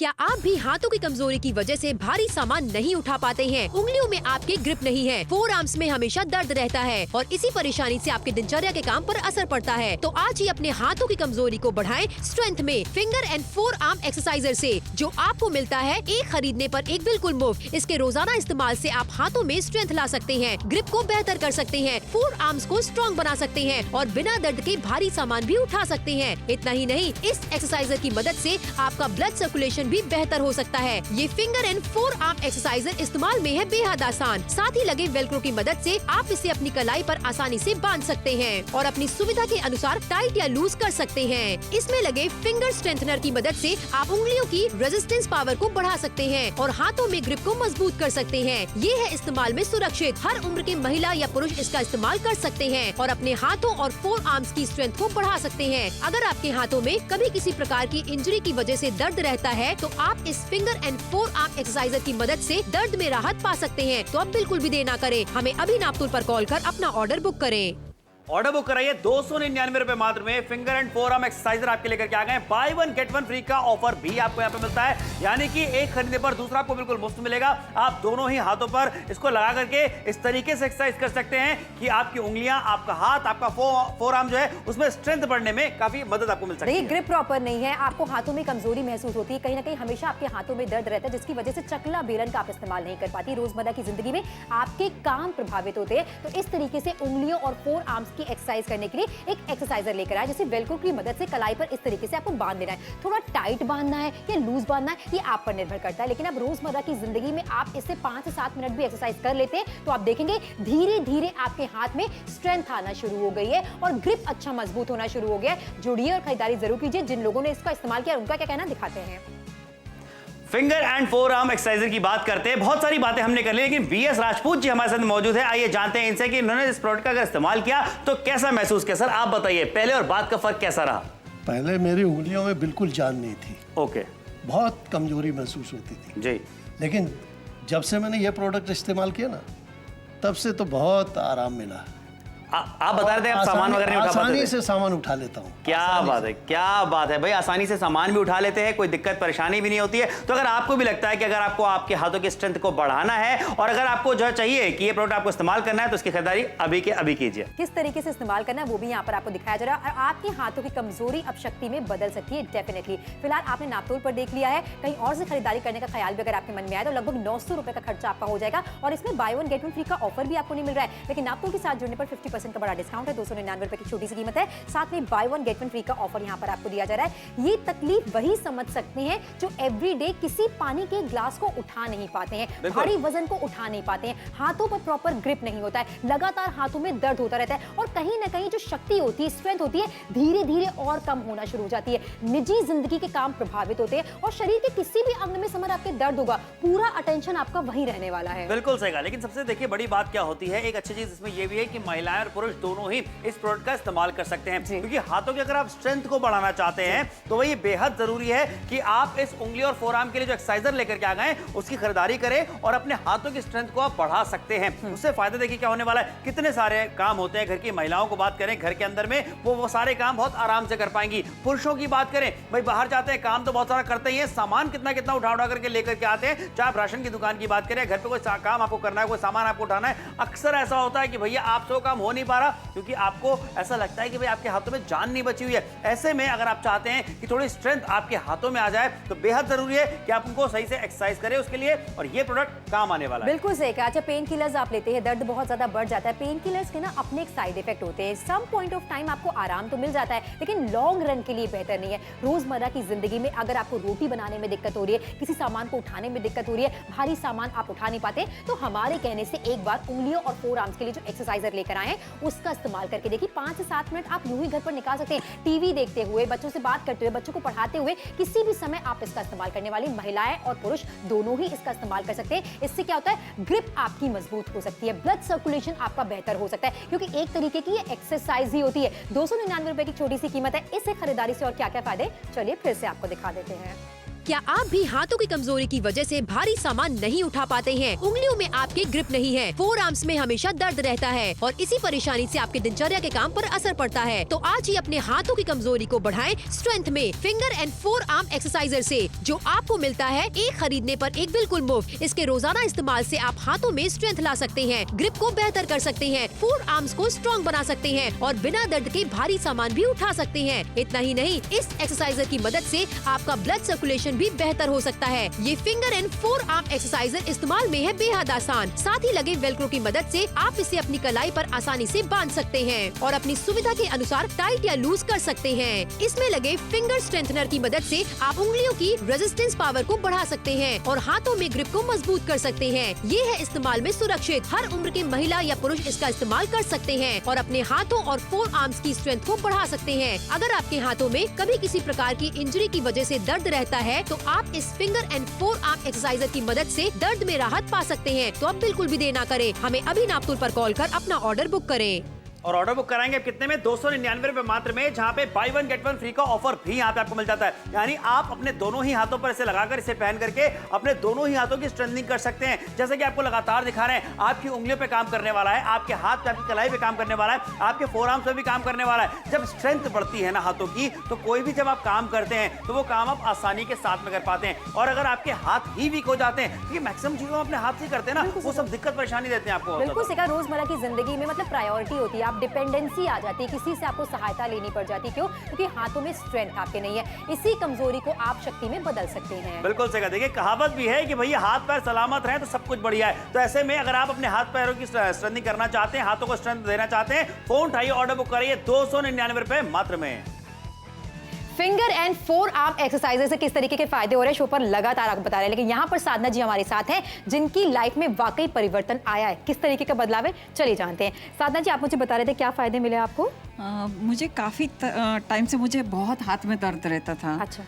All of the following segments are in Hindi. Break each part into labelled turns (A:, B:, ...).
A: क्या आप भी हाथों की कमजोरी की वजह से भारी सामान नहीं उठा पाते हैं? उंगलियों में आपके ग्रिप नहीं है, फोर आर्म्स में हमेशा दर्द रहता है और इसी परेशानी से आपके दिनचर्या के काम पर असर पड़ता है, तो आज ही अपने हाथों की कमजोरी को बढ़ाएं स्ट्रेंथ में finger and four arm exerciser से, जो आपको मिलता है एक खरीदने पर एक बिल्कुल मुफ्त। इसके रोजाना इस्तेमाल से आप हाथों में स्ट्रेंथ ला सकते हैं, ग्रिप को बेहतर कर सकते हैं, फोर आर्म्स को स्ट्रॉन्ग बना सकते हैं और बिना दर्द के भारी सामान भी उठा सकते हैं। इतना ही नहीं, इस एक्सरसाइजर की मदद से आपका ब्लड सर्कुलेशन भी बेहतर हो सकता है। ये finger and four arm exerciser इस्तेमाल में है बेहद आसान। साथ ही लगे वेल्क्रो की मदद से आप इसे अपनी कलाई पर आसानी से बांध सकते हैं और अपनी सुविधा के अनुसार टाइट या लूज कर सकते हैं। इसमें लगे फिंगर स्ट्रेंथनर की मदद से आप उंगलियों की रेजिस्टेंस पावर को बढ़ा सकते हैं और हाथों में ग्रिप को मजबूत कर सकते हैं। ये है इस्तेमाल में सुरक्षित, हर उम्र के महिला या पुरुष इसका इस्तेमाल कर सकते हैं और अपने हाथों और फोर आर्म्स की स्ट्रेंथ को बढ़ा सकते हैं। अगर आपके हाथों में कभी किसी प्रकार की इंजरी की वजह से दर्द रहता है, तो आप इस finger and four arm exerciser की मदद से दर्द में राहत पा सकते हैं। तो अब बिल्कुल भी देर न करें, हमें अभी नापतोल पर कॉल कर अपना ऑर्डर बुक करें।
B: ऑर्डर बुक कराइए 299 रुपए मात्र में। Finger and four arm exerciser आपके लेकर के आ गए। By one get one free का ऑफर भी आपको यहाँ पे मिलता है, यानी कि एक खरीदने पर दूसरा आपको बिल्कुल मुफ्त मिलेगा। आप दोनों ही हाथों पर इसको लगा करके इस तरीके से एक्सरसाइज कर सकते हैं कि आपकी उंगलियां, आपका हाथ, आपका फोर आर्म जो है उसमें स्ट्रेंथ बढ़ने में काफी मदद आपको मिल सकती है।
C: ग्रिप प्रॉपर नहीं है, आपको हाथों में कमजोरी महसूस होती है, कहीं ना कहीं हमेशा आपके हाथों में दर्द रहता है, जिसकी वजह से चकला बेलन का आप इस्तेमाल नहीं कर पाती। रोजमर्रा की जिंदगी में आपके काम प्रभावित होते हैं, तो इस तरीके से उंगलियों और फोर आर्म्स की एक्सरसाइज करने के लिए एक एक्सरसाइजर लेकर आए, जैसे वेल्क्रो की मदद से कलाई पर इस तरीके से आपको बांध देना है। थोड़ा टाइट बांधना है या लूज बांधना है, ये आप पर निर्भर करता है, लेकिन अब रोजमर्रा की जिंदगी में आप इससे 5 से 7 मिनट भी एक्सरसाइज कर लेते हैं, तो आप देखेंगे धीरे धीरे आपके हाथ में स्ट्रेंथ आना शुरू हो गई है और ग्रिप अच्छा मजबूत होना शुरू हो गया है। जुड़िए और खरीदारी जरूर कीजिए। जिन लोगों ने इसका इस्तेमाल किया उनका क्या कहना दिखाते हैं।
B: Finger and four arm exerciser की बात करते हैं, बहुत सारी बातें हमने कर ली, लेकिन वीएस राजपूत जी हमारे साथ मौजूद है। आइए जानते हैं इनसे कि इन्होंने इस प्रोडक्ट का अगर इस्तेमाल किया तो कैसा महसूस किया। सर आप बताइए, पहले और बाद का फर्क कैसा रहा?
D: पहले मेरी उंगलियों में बिल्कुल जान नहीं थी,
B: ओके,
D: बहुत कमजोरी महसूस होती थी
B: जी,
D: लेकिन जब से मैंने ये प्रोडक्ट इस्तेमाल किया ना, तब से तो बहुत आराम मिला।
B: आप बता रहे थे आप सामान वगैरह नहीं उठा पाते थे?
D: आसानी से सामान उठा लेता हूँ।
B: क्या बात है, क्या बात है भाई, आसानी से सामान भी उठा लेते हैं, कोई दिक्कत परेशानी भी नहीं होती है। तो अगर आपको भी लगता है कि अगर आपको आपके हाथों की स्ट्रेंथ को बढ़ाना है और अगर आपको जो चाहिए कि ये प्रोडक्ट आपको इस्तेमाल करना है, तो इसकी खरीदारी अभी के अभी कीजिए।
C: किस तरीके से इस्तेमाल करना है वो भी यहाँ पर आपको दिखाया जा रहा है और आपके हाथों की कमजोरी अब शक्ति में बदल सकती है डेफिनेटली। फिलहाल आपने नापतोल पर देख लिया है, कहीं और से खरीदारी करने का ख्याल भी अगर आपके मन में आए तो लगभग 900 रुपए का खर्चा आपका हो जाएगा और इसमें by one get one free का ऑफर भी आपको नहीं मिल रहा है, लेकिन नापतोल के साथ जुड़ने पर 50% का बड़ा डिस्काउंट है। 299 रुपए की छोटी सी कीमत है, साथ में by one get one free का ऑफर यहाँ पर आपको दिया जा रहा है। ये तकलीफ वही समझ सकते हैं जो एवरीडे किसी पानी के ग्लास को उठा नहीं पाते हैं, भारी वजन को उठा नहीं पाते हैं, हाथों पर प्रॉपर ग्रिप नहीं होता है, लगातार हाथों में दर्द होता रहता है और कहीं ना कहीं जो शक्ति होती है, स्ट्रेंथ होती है, धीरे धीरे और कम होना शुरू हो जाती है। निजी जिंदगी के काम प्रभावित होते हैं और शरीर के किसी भी अंग में समझ आपके दर्द होगा, पूरा अटेंशन आपका वहीं रहने वाला है।
B: बिल्कुल सही कहा, लेकिन सबसे देखिए बड़ी बात क्या होती है, एक अच्छी चीज इसमें यह भी है कि महिलाएं और पुरुष दोनों ही इस प्रोडक्ट का इस्तेमाल कर सकते हैं, क्योंकि हाथों की अगर आप स्ट्रेंथ को बढ़ाना चाहते हैं तो वही बेहद जरूरी है कि आप इस उंगली और फोरआर्म के लिए जो एक्सरसाइजर लेकर के आ गए उसकी खरीदारी करें और अपने हाथों की स्ट्रेंथ को आप बढ़ा सकते हैं। उससे फायदा देखिए क्या होने वाला है, कितने सारे काम होते हैं घर की महिलाओं को बात करें घर के अंदर में, वो सारे काम बहुत आराम से कर पाएंगी। पुरुषों की बात करें, भाई बाहर जाते हैं, काम तो बहुत सारा करते ही है, सामान कितना कितना उठा उठा करके लेकर के आते हैं। चाहे आप राशन की दुकान की बात करें, घर पे कोई काम आपको करना है, कोई सामान आपको उठाना है, अक्सर ऐसा होता है कि भैया आपसे वो काम हो नहीं पा रहा क्योंकि आपको ऐसा लगता है कि भाई आपके हाथों में जान नहीं बची हुई है। ऐसे में अगर आप चाहते हैं कि थोड़ी स्ट्रेंथ आपके हाथों में आ जाए तो बेहद जरूरी है कि आप उनको सही से एक्सरसाइज करें उसके लिए, और ये प्रोडक्ट काम आने वाला है।
C: बिल्कुल सही कहा। अच्छा, पेन किलर्स आप लेते हैं, दर्द बहुत ज्यादा बढ़ जाता है, पेन किलर्स के ना अपने एक साइड इफेक्ट होते हैं। सम पॉइंट ऑफ टाइम आपको आराम तो मिल जाता है, लेकिन लॉन्ग रन के लिए बेहतर नहीं है। रोजमर्रा की जिंदगी में अगर आपको रोटी बनाने में दिक्कत हो रही है, किसी सामान को उठाने में दिक्कत हो रही है, भारी सामान आप उठा नहीं पाते, तो हमारे कहने से एक बार उंगलियों और फोर आर्म्स के लिए जो एक्सरसाइजर लेकर आए हैं उसका इस्तेमाल करके देखिए। 5 से 7 मिनट आप यूं ही घर पर निकाल सकते हैं, टीवी देखते हुए, बच्चों से बात करते हुए, बच्चों को पढ़ाते हुए, किसी भी समय आप इसका इस्तेमाल करने वाली महिलाएं और पुरुष दोनों ही इसका इस्तेमाल कर सकते हैं। इससे क्या होता है, ग्रिप आपकी मजबूत हो सकती है, ब्लड सर्कुलेशन आपका बेहतर हो सकता है, क्योंकि एक तरीके की ये एक्सरसाइज ही होती है। 299 रुपए की छोटी सी कीमत है, इससे खरीदारी से और क्या क्या फायदे, चलिए फिर से आपको दिखा देते हैं।
A: क्या आप भी हाथों की कमजोरी की वजह से भारी सामान नहीं उठा पाते हैं? उंगलियों में आपके ग्रिप नहीं है, फोर आर्म्स में हमेशा दर्द रहता है और इसी परेशानी से आपके दिनचर्या के काम पर असर पड़ता है, तो आज ही अपने हाथों की कमजोरी को बढ़ाएं स्ट्रेंथ में finger and four arm exerciser से, जो आपको मिलता है एक खरीदने पर एक बिल्कुल मुफ्त। इसके रोजाना इस्तेमाल से आप हाथों में स्ट्रेंथ ला सकते हैं, ग्रिप को बेहतर कर सकते हैं, फोर आर्म्स को स्ट्रॉन्ग बना सकते हैं और बिना दर्द के भारी सामान भी उठा सकते हैं। इतना ही नहीं, इस एक्सरसाइजर की मदद से आपका ब्लड सर्कुलेशन भी बेहतर हो सकता है। ये finger and four arm exerciser इस्तेमाल में है बेहद आसान। साथ ही लगे वेलक्रो की मदद से आप इसे अपनी कलाई पर आसानी से बांध सकते हैं और अपनी सुविधा के अनुसार टाइट या लूज कर सकते हैं। इसमें लगे फिंगर स्ट्रेंथनर की मदद से आप उंगलियों की रेजिस्टेंस पावर को बढ़ा सकते हैं और हाथों में ग्रिप को मजबूत कर सकते हैं। ये है इस्तेमाल में सुरक्षित, हर उम्र के महिला या पुरुष इसका इस्तेमाल कर सकते हैं और अपने हाथों और फोर आर्म्स की स्ट्रेंथ को बढ़ा सकते हैं। अगर आपके हाथों में कभी किसी प्रकार की इंजरी की वजह से दर्द रहता है, तो आप इस finger and four arm exerciser की मदद से दर्द में राहत पा सकते हैं। तो अब बिल्कुल भी देर ना करें, हमें अभी नापतोल पर कॉल कर अपना ऑर्डर बुक करें।
B: और ऑर्डर बुक कराएंगे कितने में? 299 रुपए मात्र में, जहां पे by one get one free का ऑफर भी यहाँ पे आपको मिल जाता है। यानी आप अपने दोनों ही हाथों पर इसे लगाकर, इसे पहन करके अपने दोनों ही हाथों की स्ट्रेंथनिंग कर सकते हैं। जैसे कि आपको लगातार दिखा रहे हैं, आपकी उंगलियों पे काम करने वाला है, आपके हाथ पे, आपकी कलाई पे काम करने वाला है, आपके फोर आर्म्स पे भी काम करने वाला है। जब स्ट्रेंथ बढ़ती है ना हाथों की, तो कोई भी जब आप काम करते हैं तो वो काम आप आसानी के साथ में कर पाते हैं। और अगर आपके हाथ ही वीक हो जाते हैं, क्योंकि मैक्सिमम चीजों अपने हाथ से करते हैं ना, वो सब दिक्कत परेशानी देते हैं आपको।
C: बिल्कुल सिखा, रोजमर्रा की जिंदगी में मतलब प्रायोरिटी होती है, आप डिपेंडेंसी आ जाती है, किसी से आपको सहायता लेनी पड़ जाती है। क्यों? क्योंकि हाथों में स्ट्रेंथ आपके नहीं है। इसी कमजोरी को आप शक्ति में बदल सकते हैं।
B: बिल्कुल सही। देखिए, कहावत भी है कि भैया हाथ पैर सलामत रहे तो सब कुछ बढ़िया है। तो ऐसे में अगर आप अपने हाथ पैरों की स्ट्रेंथनिंग करना चाहते हैं, हाथों को स्ट्रेंथ देना चाहते हैं, फोन उठाइए, ऑर्डर बुक करिए 299 रुपए मात्र में।
C: Finger and four arm exercises से किस तरीके के फायदे हो रहे हैं शो पर लगातार आपको बता रहे हैं, लेकिन यहाँ पर साधना जी हमारे साथ हैं जिनकी लाइफ में वाकई परिवर्तन आया है। किस तरीके का बदलाव है, चलिए जानते हैं। साधना जी, आप मुझे बता रहे थे क्या फायदे मिले आपको?
E: मुझे काफ़ी टाइम से मुझे बहुत हाथ में दर्द रहता था।
C: अच्छा।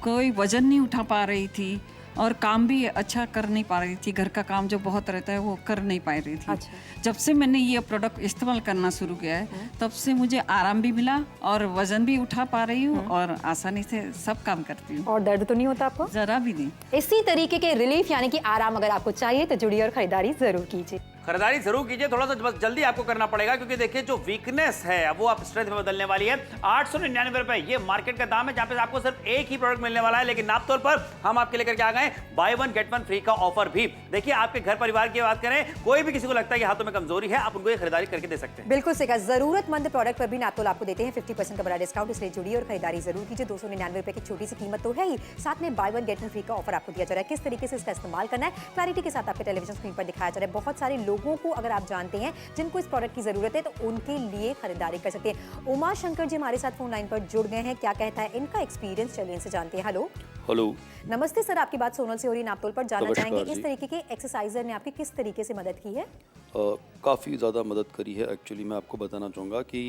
E: कोई वजन नहीं उठा पा रही थी और काम भी अच्छा कर नहीं पा रही थी, घर का काम जो बहुत रहता है वो कर नहीं पा रही थी।
C: अच्छा।
E: जब से मैंने ये प्रोडक्ट इस्तेमाल करना शुरू किया है, तब से मुझे आराम भी मिला और वजन भी उठा पा रही हूँ और आसानी से सब काम करती हूँ।
C: और दर्द तो नहीं होता आपको?
E: जरा भी नहीं।
C: इसी तरीके के रिलीफ यानी कि आराम अगर आपको चाहिए तो जुड़िए और खरीदारी जरूर कीजिए।
B: खरीदारी जरूर कीजिए, थोड़ा सा बस जल्दी आपको करना पड़ेगा, क्योंकि देखिए जो वीकनेस है वो आप स्ट्रेंथ में बदलने वाली है। 899 रुपए ये मार्केट का दाम है, जहां पे आपको सिर्फ एक ही प्रोडक्ट मिलने वाला है, लेकिन नाप तौर पर हम आपके लेकर के आ गए by one get one free का ऑफर भी। देखिए, आपके घर परिवार की बात करें, कोई भी किसी को लगता है कि हाथों में कमजोरी है, आप उनको ये खरीदारी करके दे सकते हैं।
C: बिल्कुल सिखा, जरूरतमंद प्रोडक्ट पर भी नापतोल आपको देते हैं 50% का बड़ा डिस्काउंट, इसलिए जुड़िए और खरीदारी जरूर कीजिए। 299 रुपए की छोटी सी कीमत तो है ही, साथ में by one get one free का ऑफर आपको दिया जा रहा है। किस तरीके से इसका इस्तेमाल करना है क्लैरिटी के साथ आपके टेलीविजन स्क्रीन पर दिखाया जा रहा है। बहुत सारे लोगों को अगर आप जानते हैं जिनको इस प्रोडक्ट की जरूरत है, तो उनके लिए खरीदारी कर सकते हैं। उमा शंकर जी हमारे साथ फोन लाइन पर जुड़ गए हैं, क्या कहता है इनका एक्सपीरियंस, चलिए इनसे जानते हैं। हेलो।
F: हेलो।
C: नमस्ते सर, आपकी बात सोनल से हो रही है नापतोल पर। जानना
F: नमस्कार
C: चाहेंगे इस
F: जी।
C: तरीके के एक्सरसाइजर ने आपकी किस तरीके से मदद की है?
F: काफ़ी ज़्यादा मदद करी है। एक्चुअली मैं आपको बताना चाहूँगा कि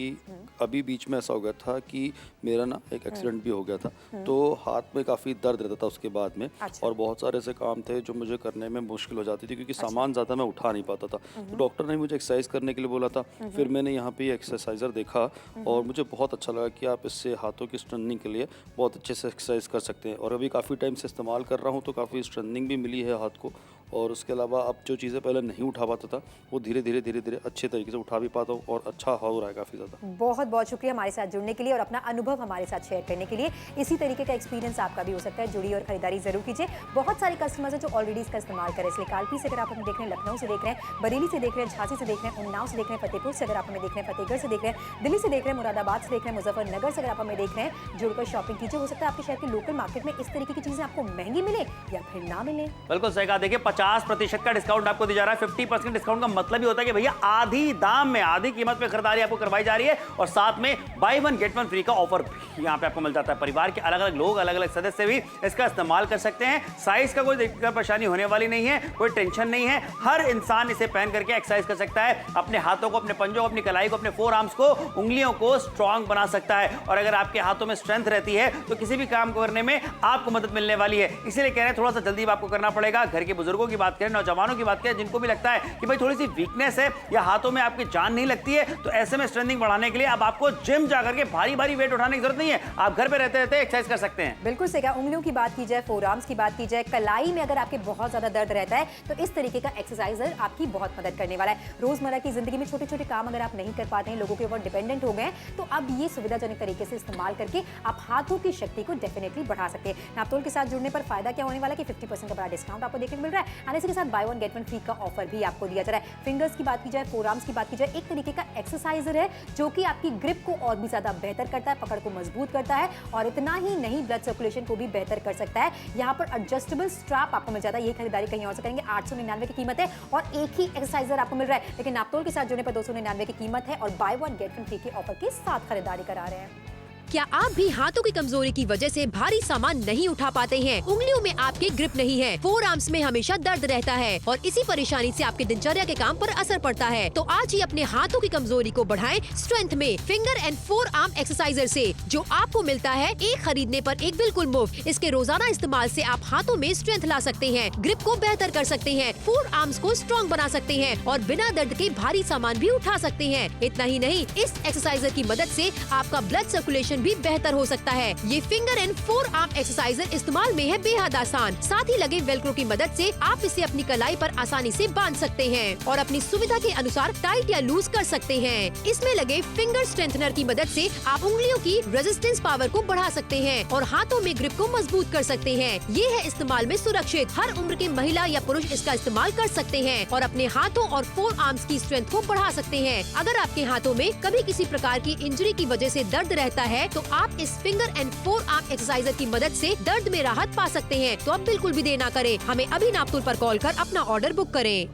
F: अभी बीच में ऐसा हो गया था कि मेरा ना एक एक्सीडेंट भी हो गया था, तो हाथ में काफ़ी दर्द रहता था उसके बाद में।
C: अच्छा।
F: और बहुत सारे ऐसे काम थे जो मुझे करने में मुश्किल हो जाती थी, क्योंकि सामान ज़्यादा मैं उठा नहीं पाता था। तो डॉक्टर ने मुझे एक्सरसाइज करने के लिए बोला था। फिर मैंने यहाँ पे एक्सरसाइजर देखा और मुझे बहुत अच्छा लगा कि आप इससे हाथों की स्ट्रेंथनिंग के लिए बहुत अच्छे से एक्सरसाइज कर सकते हैं। और अभी काफ़ी टाइम से इस्तेमाल कर रहा हूँ, तो काफ़ी स्ट्रेंथनिंग भी मिली है हाथ को। और उसके अलावा अब जो चीज़ें पहले नहीं उठा पाता था, वो धीरे धीरे अच्छे तरीके से उठा भी पाता हूँ और अच्छा हो रहा है काफ़ी ज़्यादा।
C: बहुत बहुत शुक्रिया हमारे साथ जुड़ने के लिए और अपना अनुभव हमारे साथ शेयर करने के लिए। इसी तरीके का एक्सपीरियंस आपका भी हो सकता है, जुड़िए और खरीदारी जरूर कीजिए। बहुत सारे कस्टमर्स हैं जो ऑलरेडी इसका इस्तेमाल करें, इसलिए कालपी से अगर आप हमें देख रहे हैं, लखनऊ से देख रहे हैं, बरेली से देख रहे हैं, झांसी से देख रहे हैं, उन्नाव से देख रहे हैं, फतेहपुर से अगर आप हमें देख रहे हैं, फतेहगढ़ से देख रहे हैं, दिल्ली से देख रहे हैं, मुरादाबाद से देख रहे हैं, मुजफ्फरनगर से अगर आप हमें देख रहे हैं, जुड़कर शॉपिंग कीजिए। हो सकता है आपके शहर के लोकल मार्केट में इस तरीके की चीजें आपको महंगी मिले या फिर ना मिले।
B: बिल्कुल सही कहा। देखिए, 50% का डिस्काउंट आपको दिया जा रहा है। 50% डिस्काउंट का मतलब ही होता है कि भैया आधी दाम में, आधी कीमत पे खरीदारी आपको करवाई जा रही है और साथ में by one get one free का ऑफर भी यहाँ पे आपको मिल जाता है। परिवार के अलग अलग लोग, अलग अलग सदस्य भी इसका इस्तेमाल कर सकते हैं। साइज का कोई दिक्कत परेशानी होने वाली नहीं है, कोई टेंशन नहीं है। हर इंसान इसे पहन करके एक्सरसाइज कर सकता है, अपने हाथों को, अपने पंजों को, अपनी कलाई को, अपने फोर आर्म्स को, उंगलियों को स्ट्रांग बना सकता है। और अगर आपके हाथों में स्ट्रेंथ रहती है तो किसी भी काम को करने में आपको मदद मिलने वाली है। इसीलिए कह रहे हैं थोड़ा सा जल्दी आपको करना पड़ेगा। घर के बुजुर्गों बुजुर्गों की बात करें, नौजवानों की बात करें, जिनको भी लगता है कि भाई थोड़ी सी वीकनेस है या हाथों में आपकी जान नहीं लगती है, तो ऐसे में स्ट्रेंथनिंग बढ़ाने के लिए अब आपको जिम जाकर के भारी भारी वेट उठाने की जरूरत नहीं है, आप घर पे रहते रहते एक्सरसाइज कर सकते हैं।
C: बिल्कुल सही कहा। उंगलियों की बात की जाए, फोरआर्म्स की बात की जाए, कलाई में अगर आपके बहुत ज्यादा दर्द रहता है तो इस तरीके का एक्सरसाइजर आपकी बहुत मदद करने वाला है। रोजमर्रा की जिंदगी में छोटे छोटे काम अगर आप नहीं कर पाते हैं, लोगों के ऊपर डिपेंडेंट हो गए हैं, तो अब ये सुविधाजनक तरीके से इस्तेमाल करके आप हाथों की शक्ति को डेफिनेटली बढ़ा सकते हैं। नापतोल के साथ जुड़ने पर फायदा क्या होने वाला है कि 50% का बड़ा डिस्काउंट आपको देखने को मिल रहा है, और इसी के साथ by one get one free का ऑफर भी आपको दिया जा रहा है। फिंगर्स की बात की जाए, फोरआर्म्स की बात की जाए, एक तरीके का एक्सरसाइजर है जो कि आपकी ग्रिप को और भी ज्यादा बेहतर करता है, पकड़ को मजबूत करता है, और इतना ही नहीं ब्लड सर्कुलेशन को भी बेहतर कर सकता है। यहाँ पर एडजस्टेबल स्ट्रैप आपको मिल जाता है। ये खरीदारी कहीं और से करेंगे 899 की कीमत है और एक ही एक्सरसाइजर आपको मिल रहा है, लेकिन नापतोल के साथ जुड़ने पर 299 की कीमत है और by one get one free के ऑफर के साथ खरीदारी करा रहे हैं।
A: क्या आप भी हाथों की कमजोरी की वजह से भारी सामान नहीं उठा पाते हैं? उंगलियों में आपके ग्रिप नहीं है, फोर आर्म्स में हमेशा दर्द रहता है और इसी परेशानी से आपके दिनचर्या के काम पर असर पड़ता है? तो आज ही अपने हाथों की कमजोरी को बढ़ाएं स्ट्रेंथ में finger and four arm exerciser से, जो आपको मिलता है एक खरीदने पर एक बिल्कुल मुफ्त। इसके रोजाना इस्तेमाल से आप हाथों में स्ट्रेंथ ला सकते हैं, ग्रिप को बेहतर कर सकते हैं, फोर आर्म्स को स्ट्रॉन्ग बना सकते हैं और बिना दर्द के भारी सामान भी उठा सकते हैं। इतना ही नहीं, इस एक्सरसाइजर की मदद से आपका ब्लड सर्कुलेशन भी बेहतर हो सकता है। ये finger and four arm exerciser इस्तेमाल में है बेहद आसान। साथ ही लगे वेलक्रो की मदद से आप इसे अपनी कलाई पर आसानी से बांध सकते हैं और अपनी सुविधा के अनुसार टाइट या लूज कर सकते हैं। इसमें लगे फिंगर स्ट्रेंथनर की मदद से आप उंगलियों की रेजिस्टेंस पावर को बढ़ा सकते हैं और हाथों में ग्रिप को मजबूत कर सकते हैं। ये है इस्तेमाल में सुरक्षित, हर उम्र के महिला या पुरुष इसका इस्तेमाल कर सकते हैं और अपने हाथों और फोर आर्म्स की स्ट्रेंथ को बढ़ा सकते हैं। अगर आपके हाथों में कभी किसी प्रकार की इंजरी की वजह से दर्द रहता है, तो आप इस finger and four arm exerciser की मदद से दर्द में राहत पा सकते हैं। तो अब बिल्कुल भी देर ना करें, हमें अभी नापतोल पर कॉल कर अपना ऑर्डर बुक करें।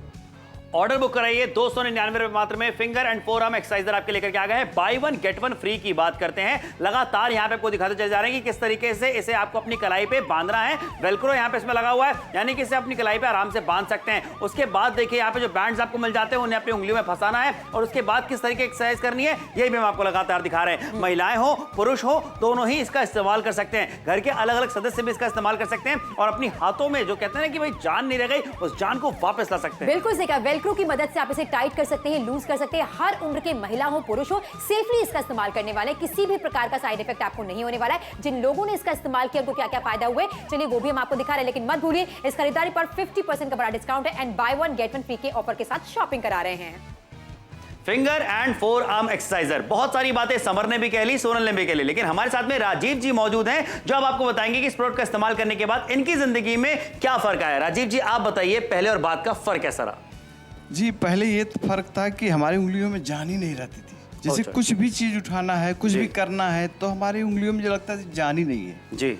B: ऑर्डर बुक कराइए 299 रुपए मात्र में। Finger and four arm exerciser आपके लेकर के आ गए हैं। By one get one free की बात करते हैं। लगातार यहाँ पे आपको दिखाते चले जा रहे हैं कि किस तरीके से इसे आपको अपनी कलाई पे बांधना है। वेलक्रो यहाँ पे इसमें लगा हुआ है, यानी कि इसे अपनी कलाई पे आराम से बांध सकते हैं। उसके बाद देखिए यहाँ पे जो बैंड्स आपको मिल जाते हैं, उन्हें अपनी उंगलियों में फंसाना है और उसके बाद किस तरीके एक्सरसाइज करनी है, यही भी हम आपको लगातार दिखा रहे हैं। महिलाएं हो पुरुष हो, दोनों ही इसका इस्तेमाल कर सकते हैं। घर के अलग अलग सदस्य भी इसका इस्तेमाल कर सकते हैं और अपनी हाथों में जो कहते हैं ना कि भाई जान नहीं रह गई, उस जान को वापस ला सकते हैं।
C: बिल्कुल सही कहा। वेलक्रो की मदद से आप टाइट कर सकते हैं, लूज कर सकते हैं। हर उम्र के महिला हो पुरुष हो सेफली इसका इस्तेमाल करने वाले, किसी भी प्रकार का साइड इफेक्ट आपको नहीं होने वाला है। जिन लोगों ने इसका इस्तेमाल किया उनको क्या क्या फायदा हुए, चलिए वो भी हम आपको दिखा रहे हैं। लेकिन मत भूलिए, इस खरीदारी पर 50% का बड़ा डिस्काउंट है and by one get one free के ऑफर के साथ शॉपिंग करा रहे हैं।
B: Finger and four arm exerciser, बहुत सारी बातें समर ने भी कह ली, सोनल ने भी कह ली, लेकिन हमारे साथ में राजीव जी मौजूद हैं जो अब आपको बताएंगे कि इस प्रोडक्ट का इस्तेमाल करने के बाद इनकी जिंदगी में क्या फर्क आया। राजीव जी आप बताइए पहले और बाद का फर्क कैसा रहा?
G: जी, पहले ये फर्क था कि हमारी उंगलियों में जान ही नहीं रहती थी। जैसे कुछ भी चीज उठाना है, कुछ भी करना है, तो हमारी उंगलियों में जो लगता है जान ही नहीं है
B: जी।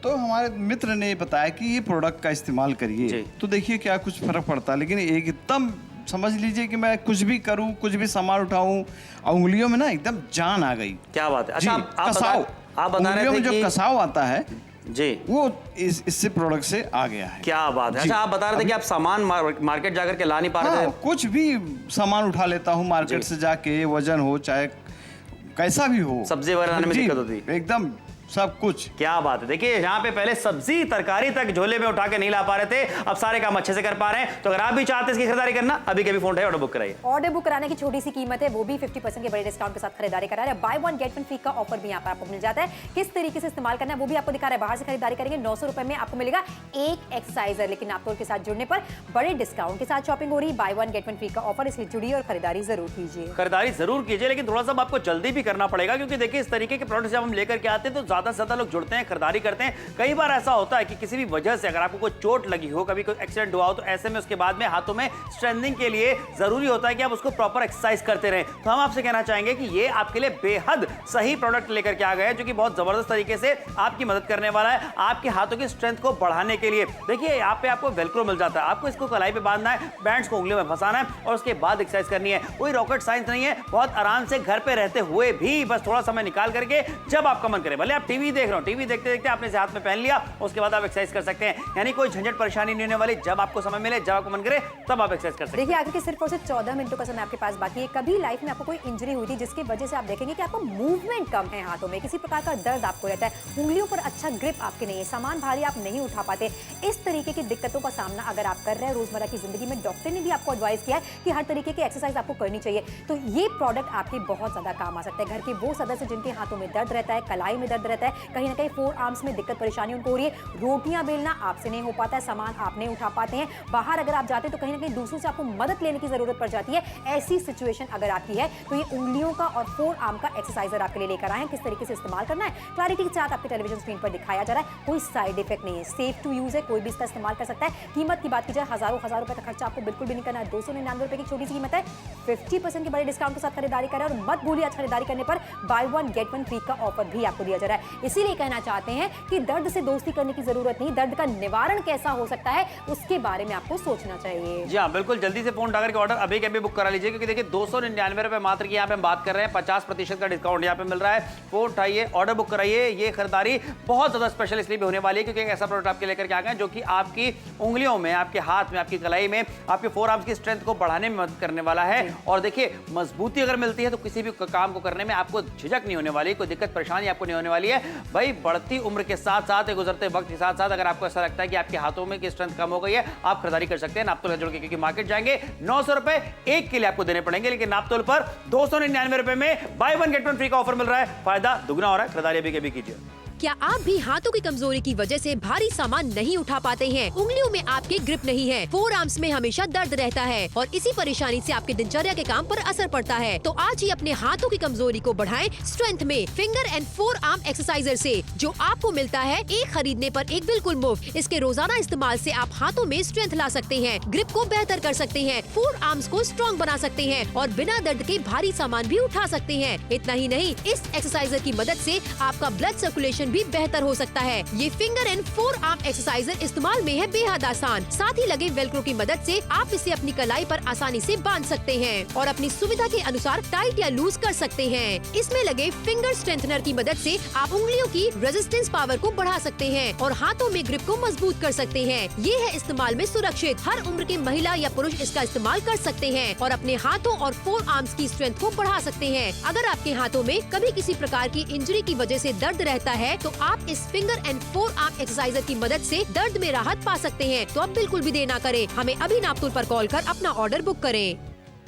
G: तो हमारे मित्र ने बताया कि ये प्रोडक्ट का इस्तेमाल करिए, तो देखिए क्या कुछ फर्क पड़ता है। लेकिन एकदम समझ लीजिए कि मैं कुछ भी करूं, कुछ भी सामान उठाऊं, उंगलियों में ना एकदम जान आ गई।
B: क्या बात है। अच्छा, आप बता रहे थे
G: जो कसाव आता है
B: जी,
G: वो इससे प्रोडक्ट से आ गया है।
B: क्या बात है। अच्छा, आप बता रहे थे कि आप सामान मार्केट जाकर के ला नहीं पा रहे थे।
G: कुछ भी सामान उठा लेता हूँ मार्केट से जाके, वजन हो चाहे कैसा भी हो,
B: सब्जी वगैरह लाने में दिक्कत होती,
G: एकदम सब कुछ।
B: क्या बात है। देखिए यहाँ पे पहले सब्जी तरकारी तक झोले में उठा के नहीं ला पा रहे थे, अब सारे काम अच्छे से कर पा रहे हैं। तो अगर आप भी चाहते हैं इसकी खरीदारी करना, अभी के भी फोन ऑर्डर बुक कराइए।
C: ऑर्डर बुक कराने की छोटी सी कीमत है, वो भी 50% के बड़े डिस्काउंट के साथ खरीदारी करा रहे हैं। By one get one free का ऑफर भी यहाँ पर आपको मिल जाता है। किस तरीके से इस्तेमाल करना है वो भी आपको दिखा रहा है। बाहर से खरीदारी करेंगे 900 रुपए में आपको मिलेगा एक एक्सरसाइजर, लेकिन नापतोल के साथ जुड़ने पर बड़े डिस्काउंट के साथ शॉपिंग हो रही है। By one get one free का ऑफर, इसलिए जुड़िए और खरीदारी जरूर कीजिए।
B: खरीदारी जरूर कीजिए, लेकिन थोड़ा सा आपको जल्दी भी करना पड़ेगा, क्योंकि देखिए इस तरीके के प्रोडक्ट जब हम लेकर के आते हैं तो ज्यादा से ज्यादा लोग जुड़ते हैं, खरीदारी करते हैं। कई बार ऐसा होता है कि किसी भी वजह से अगर आपको कोई चोट लगी हो, कभी कोई एक्सीडेंट हुआ हो, तो ऐसे में उसके बाद में हाथों में स्ट्रेंथनिंग के लिए जरूरी होता है कि आप उसको प्रॉपर एक्सरसाइज करते रहें। तो हम आपसे कहना चाहेंगे कि ये आपके लिए बेहद सही प्रोडक्ट लेकर के आ गए हैं, जो कि बहुत जबरदस्त तरीके से आपकी मदद करने वाला है आपके हाथों की स्ट्रेंथ को बढ़ाने के लिए। देखिए यहाँ पे आपको वेलक्रो मिल जाता है, आपको इसको कलाई पे बांधना है, बैंड्स को उंगलियों में फंसाना है और उसके बाद एक्सरसाइज करनी है। कोई रॉकेट साइंस नहीं है, बहुत आराम से घर पे रहते हुए भी बस थोड़ा समय निकाल करके जब आपका मन करे, भले आप टीवी देख रहा हूँ, टीवी देखते देखते आपने इसे हाथ में पहन लिया, उसके बाद आप एक्सरसाइज कर सकते हैं। यानी कोई झंझट परेशानी नहीं होने वाली। जब आपको समय मिले, जब आपको मन करे, तब आप एक्सरसाइज कर सकते हैं।
C: देखिए आगे के सिर्फ और सिर्फ 14 मिनटों का समय आपके पास बाकी है। कभी लाइफ में आपको कोई इंजरी हुई थी जिसकी वजह से आप देखेंगे कि आपको मूवमेंट कम है हाथों में, किसी प्रकार का दर्द आपको रहता है, उंगलियों पर अच्छा ग्रिप आपके नहीं है, सामान भारी आप नहीं उठा पाते, इस तरीके की दिक्कतों का सामना अगर आप कर रहे हैं रोजमर्रा की जिंदगी में, डॉक्टर ने भी आपको एडवाइस किया है कि हर तरीके की एक्सरसाइज आपको करनी चाहिए, तो ये प्रोडक्ट आपके बहुत ज्यादा काम आ सकता है। घर के वो सदस्य जिनके हाथों में दर्द रहता है, कलाई में दर्द रहता है, कहीं ना कहीं फोर आर्म्स में दिक्कत परेशानी उनको हो रही है, रोटियां बेलना आपसे नहीं हो पाता है, सामान आप नहीं उठा पाते हैं, बाहर अगर आप जाते हैं तो कहीं ना कहीं दूसरों से आपको मदद लेने की जरूरत पड़ जाती है, ऐसी सिचुएशन अगर आपकी है तो ये उंगलियों का और फोर आर्म का एक्सरसाइजर आपके लिए लेकर आए हैं। किस तरीके से इस्तेमाल करना है क्लैरिटी के साथ आपके टेलीविजन स्क्रीन पर दिखाया जा रहा है। कोई साइड इफेक्ट नहीं है, सेफ टू यूज है, कोई भी इसका इस्तेमाल कर सकता है। कीमत की बात की जाए, हजारों रुपए का खर्चा आपको बिल्कुल भी नहीं करना है। 299 रुपए की छोटी सी कीमत है, 50% के बड़े डिस्काउंट के साथ खरीदारी करें और मत भूलिए आज खरीदारी करने पर by one get one free का ऑफर भी आपको दिया जा रहा है। इसीलिए कहना चाहते हैं कि दर्द से दोस्ती करने की जरूरत नहीं, दर्द का निवारण कैसा हो सकता है उसके बारे में आपको सोचना चाहिए।
B: जी हाँ, बिल्कुल जल्दी से फोन उठाकर के ऑर्डर अभी के अभी बुक करा लीजिए, क्योंकि देखिए 299 रुपए मात्र की यहाँ पे हम बात कर रहे हैं, 50% का डिस्काउंट यहाँ पे मिल रहा है। फोन उठाइए, ऑर्डर बुक कराइए। ये खरीदारी बहुत ज्यादा स्पेशल इसलिए भी होने वाली है क्योंकि एक ऐसा प्रोडक्ट आपके लेकर के आ गए जो कि आपकी उंगलियों में, आपके हाथ में, आपकी कलाई में, आपके फोर आर्म्स की स्ट्रेंथ को बढ़ाने में मदद करने वाला है। और देखिए मजबूती अगर मिलती है तो किसी भी काम को करने में आपको झिझक नहीं होने वाली, कोई दिक्कत परेशानी आपको नहीं होने वाली है। भाई बढ़ती उम्र के साथ साथ, गुजरते वक्त के साथ साथ अगर आपको ऐसा लगता है कि आपके हाथों में की स्ट्रेंथ कम हो गई है, आप खरीदारी कर सकते हैं नापतोल जोड़ के, क्योंकि मार्केट जाएंगे 900 रुपए एक के लिए आपको देने पड़ेंगे, लेकिन नापतोल पर 299 रुपए में by one get one free का ऑफर मिल रहा है। फायदा दुगना हो रहा है। खरीदारी अभी के अभी कीजिए।
A: क्या आप भी हाथों की कमजोरी की वजह से भारी सामान नहीं उठा पाते हैं? उंगलियों में आपके ग्रिप नहीं है, फोर आर्म्स में हमेशा दर्द रहता है और इसी परेशानी से आपके दिनचर्या के काम पर असर पड़ता है, तो आज ही अपने हाथों की कमजोरी को बढ़ाएं स्ट्रेंथ में finger and four arm exerciser से, जो आपको मिलता है एक खरीदने पर एक बिल्कुल मुफ्त। इसके रोजाना इस्तेमाल से आप हाथों में स्ट्रेंथ ला सकते हैं, ग्रिप को बेहतर कर सकते हैं, फोर आर्म्स को स्ट्रॉन्ग बना सकते हैं और बिना दर्द के भारी सामान भी उठा सकते हैं। इतना ही नहीं, इस एक्सरसाइजर की मदद से आपका ब्लड सर्कुलेशन भी बेहतर हो सकता है। ये finger and four arm exerciser इस्तेमाल में है बेहद आसान। साथ ही लगे वेल्क्रो की मदद से आप इसे अपनी कलाई पर आसानी से बांध सकते हैं और अपनी सुविधा के अनुसार टाइट या लूज कर सकते हैं। इसमें लगे फिंगर स्ट्रेंथनर की मदद से आप उंगलियों की रेजिस्टेंस पावर को बढ़ा सकते हैं और हाथों में ग्रिप को मजबूत कर सकते हैं। ये है इस्तेमाल में सुरक्षित, हर उम्र के महिला या पुरुष इसका इस्तेमाल कर सकते हैं और अपने हाथों और फोर आर्म्स की स्ट्रेंथ को बढ़ा सकते हैं। अगर आपके हाथों में कभी किसी प्रकार की इंजरी की वजह से दर्द रहता है तो आप इस finger and four arm exerciser की मदद से दर्द में राहत पा सकते हैं। तो अब बिल्कुल भी देर ना करें, हमें अभी नापतोल पर कॉल कर अपना ऑर्डर बुक करें।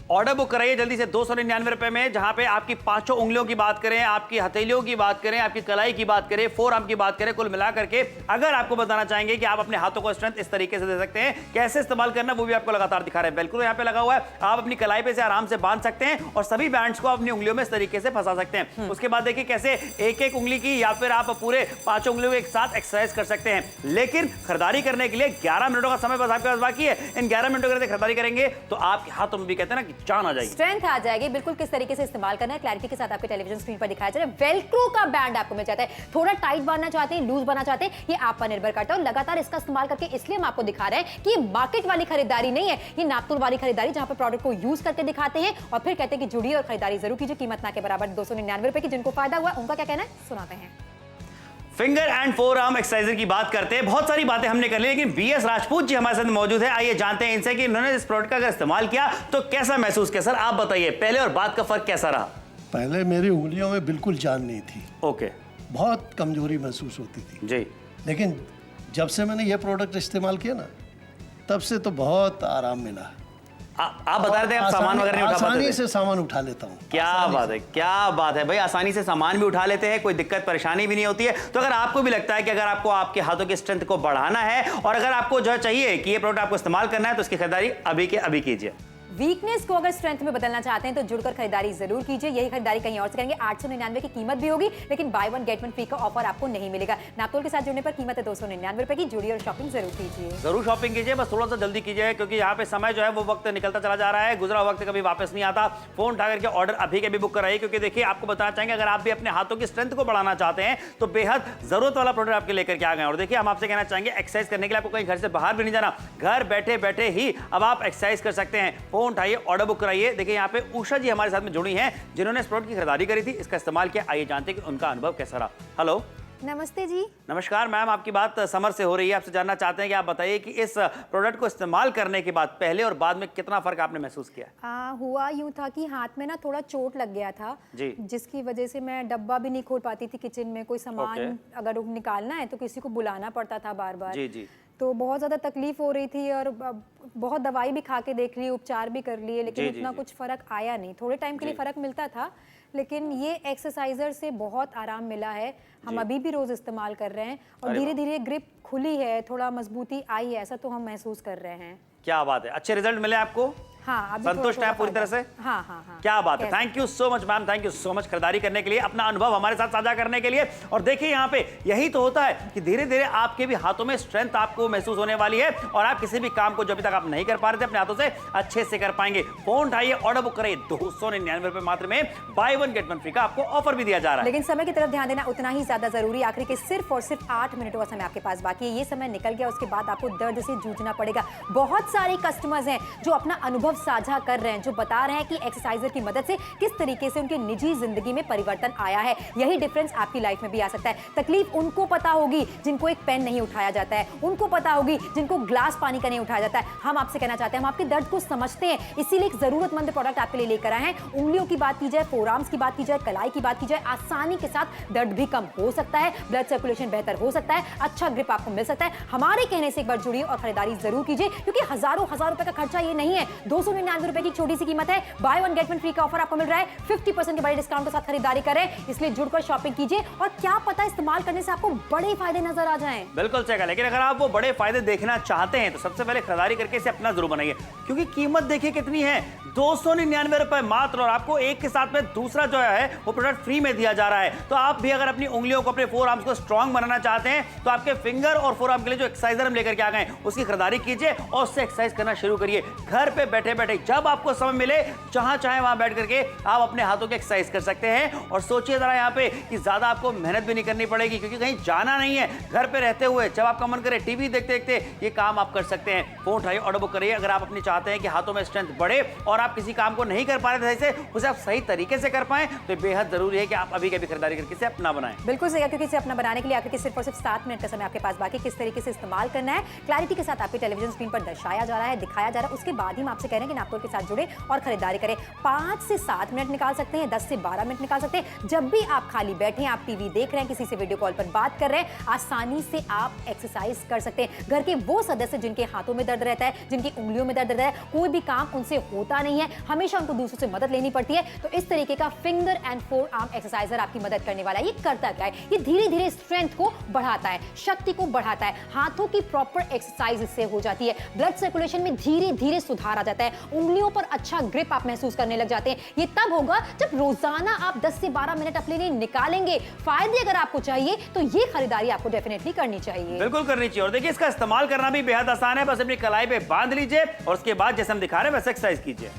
B: ऑर्डर बुक कराइए जल्दी से 299 रुपए में, जहां पे आपकी पांचों उंगलियों की बात करें, आपकी हथेलियों की बात करें, आपकी कलाई की बात करें, फोर आर्म की बात करें, कुल मिला करके अगर आपको बताना चाहेंगे कि आप अपने हाथों को स्ट्रेंथ इस तरीके से दे सकते हैं, कैसे इस्तेमाल करना वो भी आपको लगातार दिखा रहे हैं। वेल्क्रो यहाँ पे लगा हुआ है, आप अपनी कलाई पे से आराम से बांध सकते हैं और सभी बैंड्स को अपनी उंगलियों में इस तरीके से फंसा सकते हैं। उसके बाद देखिए कैसे एक एक उंगली की या फिर आप पूरे पांचों उंगलियों को एक साथ एक्सरसाइज कर सकते हैं। लेकिन खरीदारी करने के लिए 11 मिनटों का समय बस आपके पास बाकी है। इन 11 मिनटों के खरीदारी करेंगे तो आपके हाथों में भी कहते हैं ना कि जान आ जाएगी,
C: आ जाएगी। बिल्कुल किस तरीके से इस्तेमाल करना है क्लैरिटी के साथ आपके टेलीविजन स्क्रीन पर दिखाया जा रहा है। वेल्क्रो का बैंड आपको मिल जाता है, थोड़ा टाइट बांधना चाहते हैं, लूज बनाना चाहते हैं, ये आप पर निर्भर करता है। और लगातार इसका इस्तेमाल करके इसलिए हम आपको दिखा रहे हैं कि ये मार्केट वाली खरीदारी नहीं है, ये नापतोल वाली खरीदारी, जहां पर प्रोडक्ट को यूज करके दिखाते हैं और फिर कहते हैं कि जुड़िए और खरीदारी जरूर कीजिए। कीमत ना के बराबर 299 रुपए की। जिनको फायदा हुआ उनका क्या कहना है सुनाते हैं।
B: Finger and four arm exerciser की बात करते हैं। बहुत सारी बातें हमने कर ली, लेकिन बीएस राजपूत जी हमारे साथ मौजूद है। आइए जानते हैं इनसे कि इन्होंने इस प्रोडक्ट का अगर इस्तेमाल किया तो कैसा महसूस किया। सर आप बताइए पहले और बाद का फर्क कैसा रहा?
D: पहले मेरी उंगलियों में बिल्कुल जान नहीं थी,
B: ओके,
D: बहुत कमजोरी महसूस होती थी
B: जी,
D: लेकिन जब से मैंने ये प्रोडक्ट इस्तेमाल किया ना, तब से तो बहुत आराम मिला।
B: आप बता रहे थे आप सामान वगैरह नहीं उठा पाते थे?
D: आसानी से सामान उठा लेता हूँ।
B: क्या बात है, क्या बात है भाई, आसानी से सामान भी उठा लेते हैं, कोई दिक्कत परेशानी भी नहीं होती है। तो अगर आपको भी लगता है कि अगर आपको आपके हाथों की स्ट्रेंथ को बढ़ाना है और अगर आपको जो चाहिए कि ये प्रोडक्ट आपको इस्तेमाल करना है तो इसकी खरीदारी अभी के अभी कीजिए।
C: वीकनेस को अगर स्ट्रेंथ में बदलना चाहते हैं तो जुड़कर खरीदारी जरूर कीजिए। यही खरीदारी कहीं और से करेंगे 899 की कीमत भी होगी, लेकिन by one get one free का ऑफर आपको नहीं मिलेगा। नापतोल के साथ जुड़ने पर कीमत है 299 रुपए की। जुड़िए और शॉपिंग जरूर कीजिए,
B: जरूर शॉपिंग कीजिए, बस थोड़ा सा जल्दी कीजिए क्योंकि यहाँ पे समय जो है वो वक्त निकलता चला जा रहा है, गुजरा वक्त कभी वापस नहीं आता। फोन उठा करके ऑर्डर अभी के भी बुक कराइए, क्योंकि देखिए आपको बताना चाहेंगे अगर आप भी अपने हाथों की स्ट्रेंथ को बढ़ाना चाहते हैं तो बेहद जरूरत वाला प्रोडक्ट आपके लेकर के आ गए। और देखिए हम आपसे कहना चाहेंगे एक्सरसाइज करने के लिए आपको कहीं घर से बाहर भी नहीं जाना, घर बैठे बैठे ही अब आप एक्सरसाइज कर सकते हैं। फोन उठाइए, ऑर्डर बुक कराइए। देखिए यहाँ पे उषा जी हमारे साथ में जुड़ी हैं जिन्होंने इस प्रोडक्ट की खरीदारी करी थी, इसका इस्तेमाल किया। आइए जानते हैं कि उनका अनुभव कैसा रहा। हेलो
C: नमस्ते जी।
B: नमस्कार मैम, आपकी बात समर से हो रही है। आपसे जानना चाहते हैं कि आप बताइए कि इस प्रोडक्ट को इस्तेमाल करने के बाद पहले और बाद में कितना फर्क आपने महसूस किया?
C: हुआ यूं था कि हाथ में ना थोड़ा चोट लग गया था
B: जी।
C: जिसकी वजह से मैं डब्बा भी नहीं खोल पाती थी किचन में। कोई सामान अगर निकालना है तो किसी को बुलाना पड़ता था बार बार।
B: जी जी।
C: तो बहुत ज़्यादा तकलीफ हो रही थी और बहुत दवाई भी खा के देख ली, उपचार भी कर लिए, लेकिन उतना कुछ फर्क आया नहीं। थोड़े टाइम के लिए फर्क मिलता था, लेकिन ये एक्सरसाइजर से बहुत आराम मिला है। हम अभी भी रोज इस्तेमाल कर रहे हैं और धीरे धीरे ग्रिप खुली है, थोड़ा मजबूती आई है, ऐसा तो हम महसूस कर रहे हैं।
B: क्या बात है, अच्छे रिजल्ट मिले आपको?
C: हाँ, अभी
B: संतुष्ट हैं पूरी तरह से?
C: हाँ हाँ हाँ।
B: क्या बात है, thank you so much ma'am, thank you so much खरीदारी करने के लिए, अपना अनुभव हमारे साथ साझा करने के लिए। और देखिए यहाँ पे यही तो होता है कि धीरे धीरे आपके भी हाथों में स्ट्रेंथ आपको महसूस होने वाली है और आप किसी भी काम को जो अभी तक आप नहीं कर पा रहे थे अपने हाथों से अच्छे से कर पाएंगे। फोन उठाइए, ऑर्डर बुक करें। 299 रुपए मात्र में बाय 1 गेट 1 फ्री का आपको ऑफर भी दिया जा रहा है।
C: लेकिन समय की तरफ ध्यान देना उतना ही ज्यादा जरूरी। आखिरी के सिर्फ और सिर्फ 8 मिनटों का समय आपके पास बाकी है। ये समय निकल गया, उसके बाद आपको दर्द से जूझना पड़ेगा। बहुत सारे कस्टमर्स हैं जो अपना अनुभव साझा कर रहे हैं, जो बता रहे हैं कि एक्सरसाइजर की मदद से किस तरीके से उनकी निजी जिंदगी में परिवर्तन आया है। यही डिफरेंस आपकी लाइफ में भी आ सकता है। तकलीफ उनको पता होगी जिनको एक पेन नहीं उठाया जाता है, उनको पता होगी जिनको ग्लास पानी का नहीं उठाया जाता है। हम आपसे कहना चाहते हैं, हम आपके दर्द को समझते हैं, इसीलिए एक जरूरतमंद प्रोडक्ट आपके लिए लेकर आए हैं। उंगलियों की बात की जाए, फोरआर्म्स की बात की जाए, कलाई की बात की जाए, आसानी के साथ दर्द भी कम हो सकता है, ब्लड सर्कुलेशन बेहतर हो सकता है, अच्छा ग्रिप आपको मिल सकता है। हमारे कहने से एक बार जुड़िए और खरीदारी जरूर कीजिए, क्योंकि हजारों रुपए का खर्चा ये नहीं है। 299 रुपए की छोटी सी कीमत है। बाय 1 गेट 1 फ्री का ऑफर आपको मिल रहा है। 50% के बड़े डिस्काउंट के साथ खरीदारी करें, इसलिए जुड़कर शॉपिंग कीजिए और क्या पता इस्तेमाल करने से आपको बड़े फायदे नजर आ जाएं।
B: बिल्कुल सही कहा, लेकिन अगर आप वो बड़े फायदे देखना चाहते हैं तो सबसे पहले खरीदारी करके इसे अपना जरूर बनाइए, क्योंकि कीमत देखिए कितनी है, 299 रुपए मात्र। और आपको एक के साथ में दूसरा जो है वो प्रोडक्ट फ्री में दिया जा रहा है। तो आप भी अगर अपनी उंगलियों को, अपने फोर आर्म्स को स्ट्रांग बनाना चाहते हैं तो आपके फिंगर और फोर आर्म के लिए जो एक्सरसाइजर हम लेकर के आ गए उसकी खरीदारी कीजिए और उससे एक्सरसाइज करना शुरू करिए। घर पे बैठे बैठे जब आपको समय मिले, जहां चाहे वहां बैठ करके आप अपने हाथों की एक्सरसाइज कर सकते हैं। और सोचिए जरा यहाँ पे कि ज्यादा आपको मेहनत भी नहीं करनी पड़ेगी, क्योंकि कहीं जाना नहीं है। घर पे रहते हुए जब आपका मन करे टीवी देखते देखते ये काम आप कर सकते हैं। फोन उठाइए, ऑर्डर बुक करिए। अगर आप अपनी चाहते हैं कि हाथों में स्ट्रेंथ बढ़े और आप किसी काम को नहीं कर पा रहे थे उसे आप सही तरीके से कर पाएं, तो बेहद जरूरी है कि आप अभी कभी खरीदारी करके इसे अपना बनाएं।
C: बिल्कुल सही है, क्योंकि इसे अपना बनाने के लिए आखिर के सिर्फ और सिर्फ 7 मिनट का समय आपके पास बाकी। किस तरीके से इस्तेमाल करना है क्लैरिटी के साथ आपके टेलीविजन स्क्रीन पर दर्शाया जा रहा है, दिखाया जा रहा है। उसके बाद ही हम आपसे कह रहे हैं कि नापतोल के साथ जुड़े और खरीदारी करें। 5 से 7 मिनट निकाल सकते हैं, 10 से 12 मिनट निकाल सकते हैं। जब भी आप खाली बैठे हैं, आप टीवी देख रहे हैं, किसी से वीडियो कॉल पर बात कर रहे हैं, आसानी से आप एक्सरसाइज कर सकते हैं। घर के वो सदस्य जिनके हाथों में दर्द रहता है, जिनकी उंगलियों में दर्द रहता है, कोई भी काम उनसे होता नहीं है, हमेशा उनको दूसरों से मदद लेनी पड़ती है, तो इस तरीके का finger and four arm exerciser आपकी मदद करने वाला है। ये करता क्या है? ये धीरे धीरे स्ट्रेंथ को बढ़ाता है, शक्ति को बढ़ाता है, हाथों की प्रॉपर एक्सरसाइज इससे हो जाती है, ब्लड सर्कुलेशन में धीरे धीरे सुधार आ जाता है, उंगलियों पर अच्छा ग्रिप आप महसूस करने लग जाते हैं। ये तब होगा जब रोजाना आप 10 से 12 मिनट अपने लिए निकालेंगे। फायदे अगर आपको चाहिए तो ये खरीदारी आपको डेफिनेटली करनी चाहिए।
B: बिल्कुल करनी चाहिए। और देखिए इसका इस्तेमाल करना भी बेहद आसान है। बस अपनी कलाई पे बांध लीजिए और उसके बाद जैसे हम दिखा रहे हैं वैसे एक्सरसाइज कीजिए।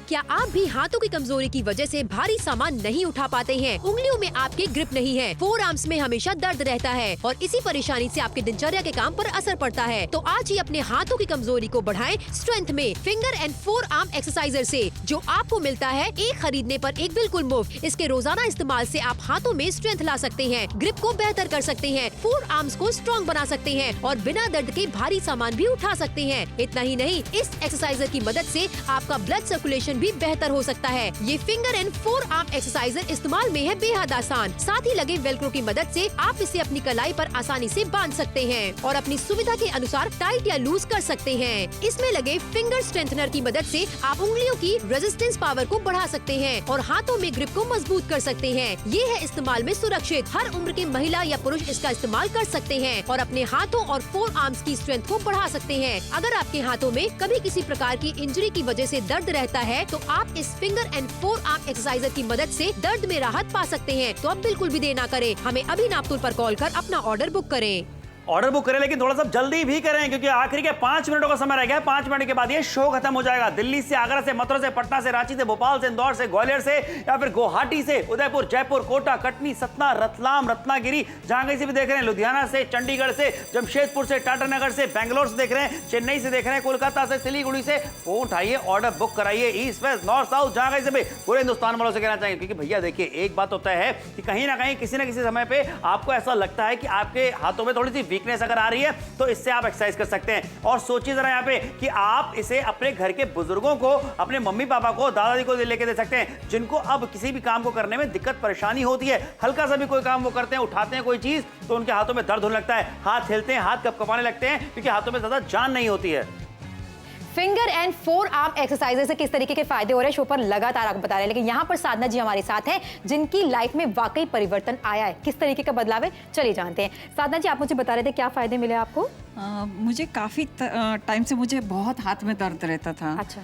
A: क्या आप भी हाथों की कमजोरी की वजह से भारी सामान नहीं उठा पाते हैं? उंगलियों में आपके ग्रिप नहीं है, फोर आर्म्स में हमेशा दर्द रहता है और इसी परेशानी से आपके दिनचर्या के काम पर असर पड़ता है? तो आज ही अपने हाथों की कमजोरी को बढ़ाएं स्ट्रेंथ में finger and four arm exerciser से, जो आपको मिलता है एक खरीदने पर एक बिल्कुल मुफ्त। इसके रोजाना इस्तेमाल से आप हाथों में स्ट्रेंथ ला सकते हैं, ग्रिप को बेहतर कर सकते हैं, फोर आर्म्स को स्ट्रॉन्ग बना सकते हैं और बिना दर्द के भारी सामान भी उठा सकते हैं। इतना ही नहीं, इस एक्सरसाइजर की मदद से आपका ब्लड सर्कुलेशन भी बेहतर हो सकता है। ये finger and four arm exerciser इस्तेमाल में है बेहद आसान। साथ ही लगे वेलक्रो की मदद से आप इसे अपनी कलाई पर आसानी से बांध सकते हैं और अपनी सुविधा के अनुसार टाइट या लूज कर सकते हैं। इसमें लगे फिंगर स्ट्रेंथनर की मदद से आप उंगलियों की रेजिस्टेंस पावर को बढ़ा सकते हैं और हाथों में ग्रिप को मजबूत कर सकते हैं। ये है इस्तेमाल में सुरक्षित, हर उम्र के महिला या पुरुष इसका इस्तेमाल कर सकते हैं और अपने हाथों और फोर आर्म्स की स्ट्रेंथ को बढ़ा सकते हैं। अगर आपके हाथों में कभी किसी प्रकार की इंजरी की वजह से दर्द रहता है तो आप इस finger and four arm exerciser की मदद से दर्द में राहत पा सकते हैं। तो अब बिल्कुल भी देर ना करें, हमें अभी नापतोल पर कॉल कर अपना ऑर्डर बुक करें।
B: ऑर्डर बुक करें, लेकिन थोड़ा सा जल्दी भी करें क्योंकि आखिरी के 5 मिनटों का समय रह गया है। 5 मिनट के बाद ये शो खत्म हो जाएगा। दिल्ली से, आगरा से, मथुरा से, पटना से, रांची से, भोपाल से, इंदौर से, ग्वालियर से या फिर गुवाहाटी से, उदयपुर, जयपुर, कोटा, कटनी, सतना, रतलाम, रत्नागिरी, जहां कहीं से भी देख रहे हैं, लुधियाना से, चंडीगढ़ से, जमशेदपुर से, टाटानगर से, बैंगलोर से देख रहे हैं, चेन्नई से देख रहे हैं, कोलकाता से, सिलीगुड़ी से, फोन उठाइए, ऑर्डर बुक कराइए। ईस्ट वेस्ट नॉर्थ साउथ जहां कहीं से भी पूरे हिंदुस्तान वालों से कहना चाहिए, क्योंकि भैया देखिए एक बात होता है कि कहीं ना कहीं किसी ना किसी समय पे आपको ऐसा लगता है कि आपके हाथों में थोड़ी सी वीकनेस अगर आ रही है तो इससे आप एक्सरसाइज कर सकते हैं। और सोचिए जरा यहाँ पे कि आप इसे अपने घर के बुजुर्गों को, अपने मम्मी पापा को, दादाजी को लेके दे सकते हैं जिनको अब किसी भी काम को करने में दिक्कत परेशानी होती है। हल्का सा भी कोई काम वो करते हैं, उठाते हैं कोई चीज तो उनके हाथों में दर्द होने लगता है, हाथ हिलते हैं, हाथ कपकपाने लगते हैं क्योंकि हाथों में ज्यादा जान नहीं होती है।
C: Finger and four arm exercises से किस तरीके के फायदे हो रहे हैं शो पर लगातार आपको बता रहे हैं, लेकिन यहाँ पर साधना जी हमारे साथ हैं जिनकी लाइफ में वाकई परिवर्तन आया है। किस तरीके का बदलाव है चलिए जानते हैं। साधना जी आप मुझे बता रहे थे क्या फायदे मिले आपको?
E: मुझे काफ़ी टाइम से मुझे बहुत हाथ में दर्द रहता था।
C: अच्छा।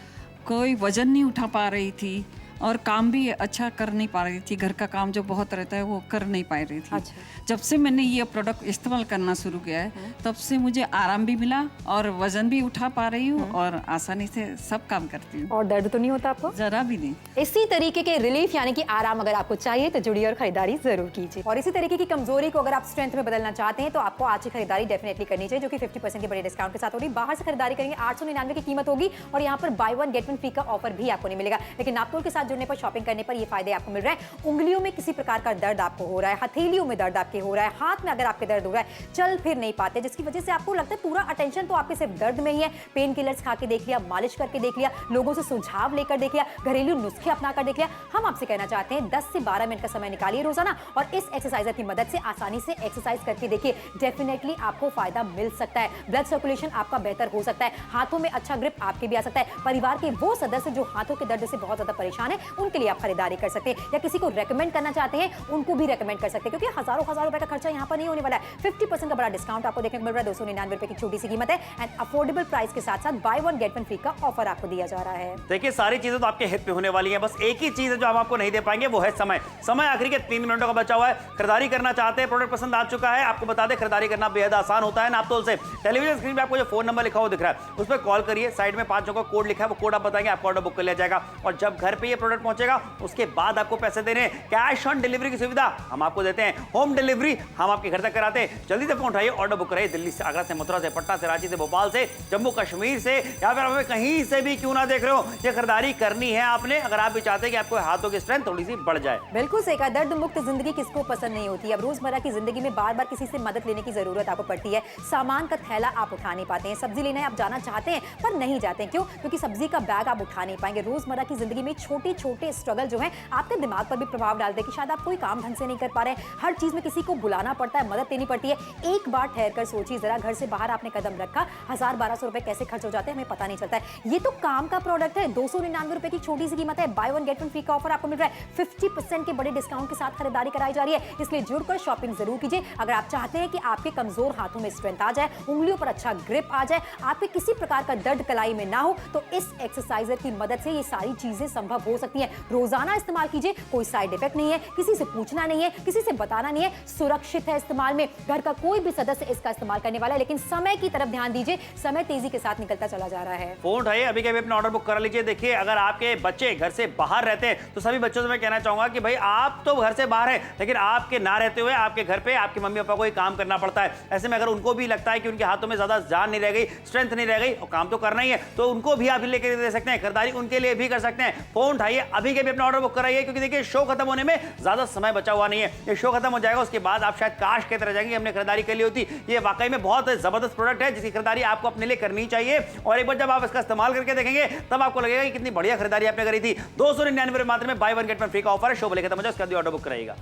E: कोई वजन नहीं उठा पा रही थी और काम भी अच्छा कर नहीं पा रही थी। घर का काम जो बहुत रहता है वो कर नहीं पा रही थी।
C: अच्छा।
E: जब से मैंने ये प्रोडक्ट इस्तेमाल करना शुरू किया है तब से मुझे आराम भी मिला और वजन भी उठा पा रही हूँ और आसानी से सब काम करती हूँ।
C: और दर्द तो नहीं होता आपको?
E: जरा भी नहीं।
C: इसी तरीके के रिलीफ यानी कि आराम अगर आपको चाहिए तो जुड़िए और खरीदारी जरूर कीजिए। और इसी तरीके की कमजोरी को अगर आप स्ट्रेंथ में बदलना चाहते हैं तो आपको आज की खरीदारी डेफिनेटली करनी चाहिए, जो कि 50% के बड़े डिस्काउंट के साथ होगी। बाहर से खरीदारी करेंगे 899 की कीमत होगी और यहाँ पर by one get one free का ऑफर भी आपको नहीं मिलेगा। लेकिन नापतोल के साथ जुड़ने पर, शॉपिंग करने पर ये फायदे आपको मिल रहा है। उंगलियों में किसी प्रकार का दर्द आपको हो रहा है, हथेलियों में दर्द आपके हो रहा है, हाथ में अगर आपके दर्द हो रहा है, चल फिर नहीं पाते, जिसकी वजह से आपको लगता है पूरा अटेंशन तो आपके सिर्फ दर्द में ही है। पेन किलर्स खा के देख लिया, मालिश करके देख लिया, लोगों से सुझाव लेकर देख लिया, घरेलू नुस्खे अपना कर देख लिया। हम आपसे कहना चाहते हैं 10 से 12 मिनट का समय निकालिए रोजाना और इस एक्सरसाइजर की मदद से आसानी से एक्सरसाइज करके देखिए। डेफिनेटली आपको फायदा मिल सकता है। ब्लड सर्कुलेशन आपका बेहतर हो सकता है, हाथों में अच्छा ग्रिप आपके भी आ सकता है। परिवार के वो सदस्य जो हाथों के दर्द से बहुत ज्यादा परेशान है उनके लिए आप खरीदारी कर सकते हैं, या किसी को रेकमेंड करना चाहते हैं उनको भी रेकमेंड कर सकते हैं, क्योंकि हजारों रुपए का खर्चा यहाँ पर नहीं होने वाला है। 50% का बड़ा डिस्काउंट आपको देखने को मिल रहा है। 299 रुपए की छोटी सी कीमत है एंड अफोर्डेबल प्राइस के साथ साथ by one get one free का ऑफर आपको दिया जा रहा है।
B: देखिए सारी चीजें तो आपके हित में होने वाली हैं, बस एक ही चीज है जो हम आपको नहीं दे पाएंगे, वो है समय। समय आखिरी के 3 मिनटों का बचा हुआ है। खरीदारी करना चाहते हैं, प्रोडक्ट पसंद आ चुका है, आपको बता दें खरीदारी करना बेहद आसान होता है नापतोल से। टेलीविजन स्क्रीन पे आपको जो फोन नंबर लिखा हुआ दिख रहा है उस पर कॉल करिए, साइड में 5 का कोड लिखा है, वो कोड आप बताएंगे, आपको ऑर्डर बुक कर लिया जाएगा। और जब घर पे ये प्रोडक्ट पहुंचेगा उसके बाद आपको पैसे देने हैं। कैश ऑन डिलीवरी की सुविधा हम आपको देते हैं, होम डिलीवरी हम आपके घर तक कराते हैं। जल्दी से फोन उठाइए, ऑर्डर बुक कराइए। दिल्ली से, आगरा से, मथुरा से, पटना से, रांची से, भोपाल से, जम्मू कश्मीर से, या फिर हमें कहीं से भी क्यों ना देख रहे हो, ये खरीदारी करनी है आपने अगर आप भी चाहते हैं कि आपको हाथों की स्ट्रेंथ थोड़ी सी बढ़ जाए।
C: बिल्कुल सही कहा। दर्द मुक्त जिंदगी किसको पसंद नहीं होती। अब रोजमर्रा की जिंदगी में बार बार किसी से मदद लेने की जरूरत आपको पड़ती है। सामान का थैला आप उठा नहीं पाते हैं, सब्जी लेने आप जाना चाहते हैं पर नहीं जाते हैं। क्यों? क्योंकि सब्जी का बैग आप उठा नहीं पाएंगे। रोजमर्रा की जिंदगी में छोटे छोटे स्ट्रगल जो है आपके दिमाग पर भी प्रभाव डालते हैं कि शायद आप कोई काम ढंग से नहीं कर पा रहे हैं, हर चीज में किसी को बुलाना पड़ता है, मदद लेनी पड़ती है। एक बार ठहर कर सोचिए जरा, घर से बाहर आपने कदम रखा, 1000-1200 रुपए कैसे खर्च हो जाते हैं हमें पता नहीं चलता है। ये तो काम का प्रोडक्ट है। 299 रुपए की छोटी सी कीमत है, by one get one free का ऑफर आपको मिल रहा है। 50% के बड़े डिस्काउंट के साथ खरीदारी कराई जा रही है, इसलिए जुड़कर शॉपिंग जरूर कीजिए। अगर आप चाहते हैं कि आपके कमजोर हाथों में स्ट्रेंथ आ जाए, उंगलियों पर अच्छा ग्रिप आ जाए, आपके किसी प्रकार का दर्द कलाई में ना हो, तो इस एक्सरसाइजर की मदद से ये सारी चीजें संभव हो सकती हैं। रोजाना इस्तेमाल कीजिए, कोई साइड इफेक्ट नहीं है, किसी से पूछना नहीं है, किसी से बताना नहीं है, सुरक्षित है इस्तेमाल में। घर का कोई भी सदस्य इसका इस्तेमाल करने वाला है, लेकिन समय की तरफ ध्यान दीजिए, समय तेजी के साथ निकलता चला जा रहा है।
B: फोन उठाइए, अभी के अभी अपना ऑर्डर बुक करा लीजिए। देखिए अगर आपके बच्चे घर से बाहर रहते हैं तो सभी बच्चों से मैं कहना चाहूंगा कि भाई आप तो घर से बाहर हैं, लेकिन आपके ना रहते हुए आपके घर पे आपके मम्मी पापा को ही काम करना पड़ता है। ऐसे में अगर उनको भी लगता है कि उनके हाथों में ज्यादा जान नहीं रह गई, स्ट्रेंथ नहीं रह गई और काम तो करना ही है, तो उनको भी आप लेकर दे सकते हैं, खरीदारी उनके लिए भी कर सकते हैं। फोन उठाइए, अभी के भी अपना ऑर्डर बुक कराइए, क्योंकि देखिए शो खत्म होने में ज्यादा समय बचा हुआ नहीं है। ये शो खत्म हो जाएगा उसके बाद आप शायद काश के तरह जाएंगे हमने खरीदारी कर ली होती। ये वाकई में बहुत जबरदस्त प्रोडक्ट है जिसकी खरीदारी आपको अपने लिए करनी चाहिए, और एक बार जब आप इसका इस्तेमाल करके देखेंगे तब आपको लगेगा कि कितनी बढ़िया खरीदारी आपने करी थी। 299 मात्र में by one get one free का ऑफर है। शो बोले खत्म हो जाए उसके बाद ऑर्डर बुक कराइएगा।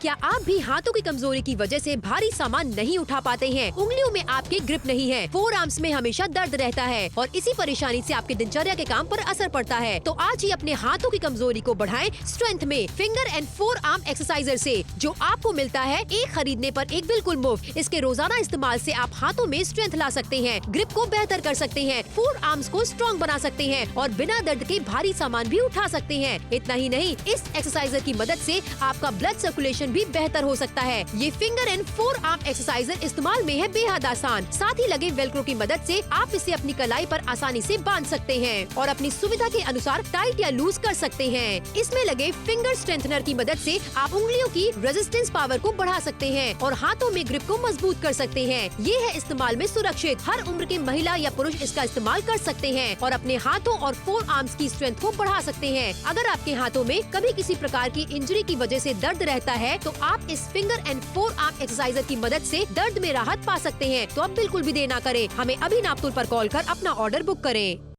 A: क्या आप भी हाथों की कमजोरी की वजह से भारी सामान नहीं उठा पाते हैं? उंगलियों में आपके ग्रिप नहीं है, फोर आर्म्स में हमेशा दर्द रहता है और इसी परेशानी से आपके दिनचर्या के काम पर असर पड़ता है? तो आज ही अपने हाथों की कमजोरी को बढ़ाएं स्ट्रेंथ में finger and four arm exerciser से, जो आपको मिलता है एक खरीदने पर एक बिल्कुल मुफ्त। इसके रोजाना इस्तेमाल से आप हाथों में स्ट्रेंथ ला सकते हैं, ग्रिप को बेहतर कर सकते हैं, फोर आर्म्स को स्ट्रॉन्ग बना सकते हैं और बिना दर्द के भारी सामान भी उठा सकते हैं। इतना ही नहीं, इस एक्सरसाइजर की मदद से आपका ब्लड सर्कुलेशन सर्कुलेशन भी बेहतर हो सकता है। ये finger and four arm exerciser इस्तेमाल में है बेहद आसान। साथ ही लगे वेलक्रो की मदद से आप इसे अपनी कलाई पर आसानी से बांध सकते हैं और अपनी सुविधा के अनुसार टाइट या लूज कर सकते हैं। इसमें लगे फिंगर स्ट्रेंथनर की मदद से आप उंगलियों की रेजिस्टेंस पावर को बढ़ा सकते हैं और हाथों में ग्रिप को मजबूत कर सकते हैं। ये है इस्तेमाल में सुरक्षित। हर उम्र के महिला या पुरुष इसका इस्तेमाल कर सकते हैं और अपने हाथों और फोर आर्म्स की स्ट्रेंथ को बढ़ा सकते हैं। अगर आपके हाथों में कभी किसी प्रकार की इंजरी की वजह से दर्द रहता है तो आप इस finger and four arm exerciser की मदद से दर्द में राहत पा सकते हैं। तो अब बिल्कुल भी देर ना करें, हमें अभी नापतोल पर कॉल कर अपना ऑर्डर बुक करें।